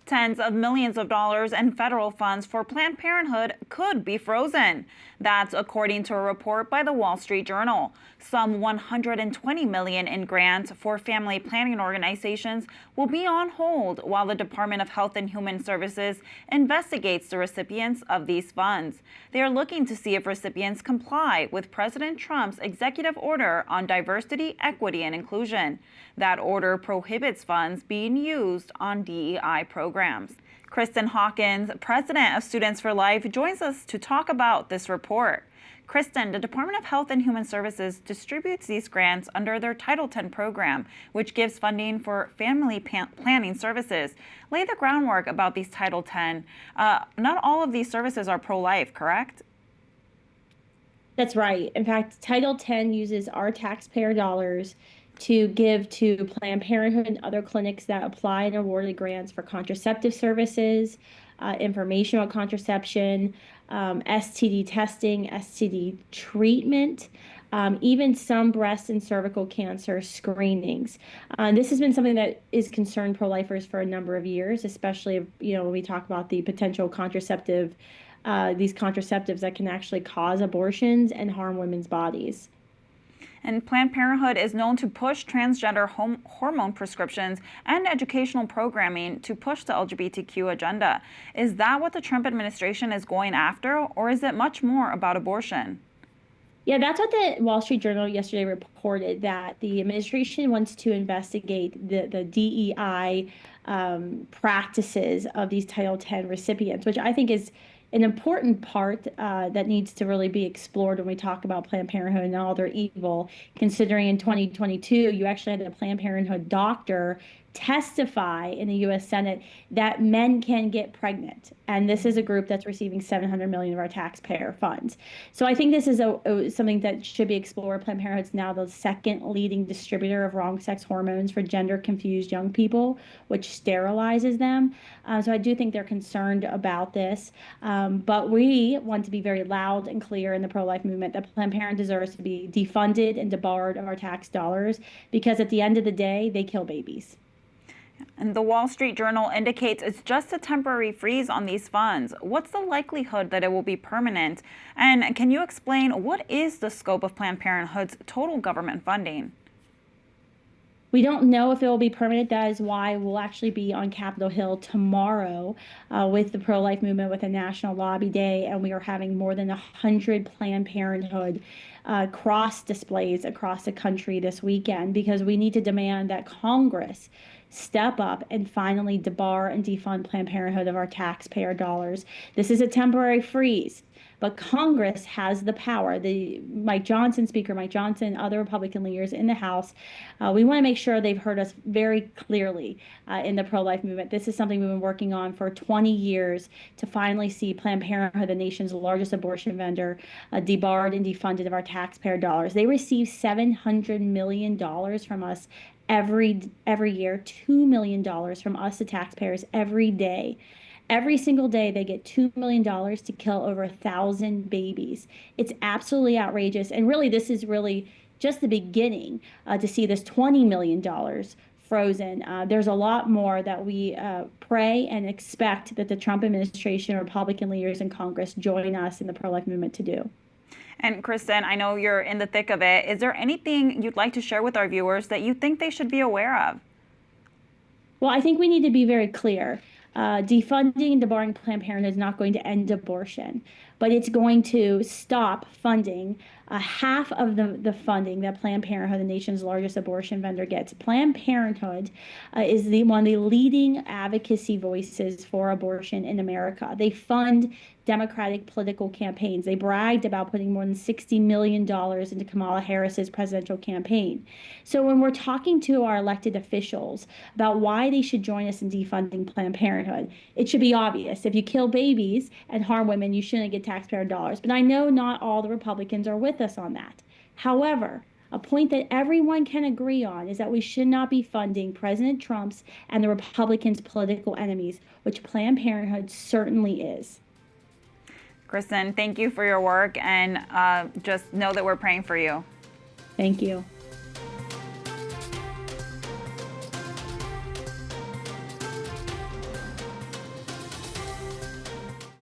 Tens of millions of dollars in federal funds for Planned Parenthood could be frozen. That's according to a report by the Wall Street Journal. Some $120 million in grants for family planning organizations will be on hold while the Department of Health and Human Services investigates the recipients of these funds. They are looking to see if recipients comply with President Trump's executive order on diversity, equity, and inclusion. That order prohibits funds being used on DEI programs. Kristan Hawkins, president of Students for Life, joins us to talk about this report. Kristan, the Department of Health and Human Services distributes these grants under their Title X program, which gives funding for family planning services. Lay the groundwork about these Title X. Not all of these services are pro-life, correct? That's right. In fact, Title X uses our taxpayer dollars to give to Planned Parenthood and other clinics that apply and awarded grants for contraceptive services, information on contraception, STD testing, STD treatment, even some breast and cervical cancer screenings. This has been something that is concerned pro-lifers for a number of years, especially when we talk about the potential these contraceptives that can actually cause abortions and harm women's bodies. And Planned Parenthood is known to push transgender hormone prescriptions and educational programming to push the LGBTQ agenda. Is that what the Trump administration is going after, or is it much more about abortion? Yeah, that's what the Wall Street Journal yesterday reported, that the administration wants to investigate the DEI practices of these Title X recipients, which I think is an important part that needs to really be explored when we talk about Planned Parenthood and all their evil, considering in 2022, you actually had a Planned Parenthood doctor testify in the U.S. Senate that men can get pregnant. And this is a group that's receiving $700 million of our taxpayer funds. So I think this is something that should be explored. Planned Parenthood's now the second leading distributor of wrong sex hormones for gender confused young people, which sterilizes them. So I do think they're concerned about this. But we want to be very loud and clear in the pro-life movement that Planned Parenthood deserves to be defunded and debarred of our tax dollars, because at the end of the day, they kill babies. And the Wall Street Journal indicates it's just a temporary freeze on these funds. What's the likelihood that it will be permanent? And can you explain what is the scope of Planned Parenthood's total government funding? We don't know if it will be permanent. That is why we'll actually be on Capitol Hill tomorrow with the pro-life movement with a national lobby day, and we are having more than 100 Planned Parenthood cross displays across the country this weekend, because we need to demand that Congress step up and finally debar and defund Planned Parenthood of our taxpayer dollars. This is a temporary freeze, but Congress has the power. Speaker Mike Johnson, other Republican leaders in the House, we want to make sure they've heard us very clearly in the pro-life movement. This is something we've been working on for 20 years to finally see Planned Parenthood, the nation's largest abortion vendor, debarred and defunded of our taxpayer dollars. They receive $700 million from us every year, $2 million from us, the taxpayers, every day. Every single day, they get $2 million to kill over 1,000 babies. It's absolutely outrageous. And really, this is really just the beginning to see this $20 million frozen. There's a lot more that we pray and expect that the Trump administration, Republican leaders in Congress join us in the pro-life movement to do. And Kristan, I know you're in the thick of it. Is there anything you'd like to share with our viewers that you think they should be aware of? Well, I think we need to be very clear. Defunding and debarring Planned Parenthood is not going to end abortion, but it's going to stop funding half of the funding that Planned Parenthood, the nation's largest abortion vendor, gets. Planned Parenthood is one of the leading advocacy voices for abortion in America. They fund Democratic political campaigns. They bragged about putting more than $60 million into Kamala Harris's presidential campaign. So when we're talking to our elected officials about why they should join us in defunding Planned Parenthood, it should be obvious. If you kill babies and harm women, you shouldn't get taxpayer dollars. But I know not all the Republicans are with us on that. However, a point that everyone can agree on is that we should not be funding President Trump's and the Republicans' political enemies, which Planned Parenthood certainly is. Kristan, thank you for your work, and just know that we're praying for you. Thank you.